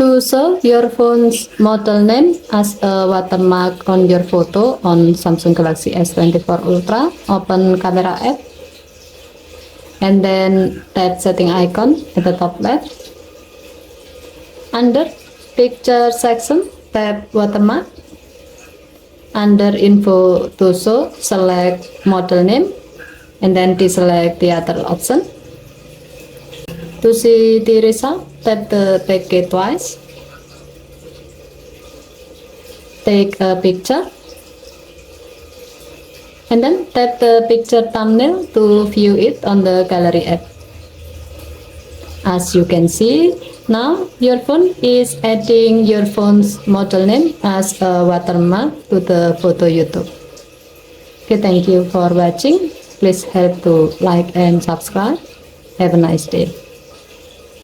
To show your phone's model name as a watermark on your photo on Samsung Galaxy S24 Ultra, open Camera app and then tap setting icon at the top left. Under picture section, tap watermark. Under info to show, select model name and then deselect the other option. To see the result, tap the back key twice. Take a picture and then tap the picture thumbnail to view it on the gallery app. As you can see, now your phone is adding your phone's model name as a watermark to the photo YouTube. Okay, thank you for watching. Please help to like and subscribe. Have a nice day.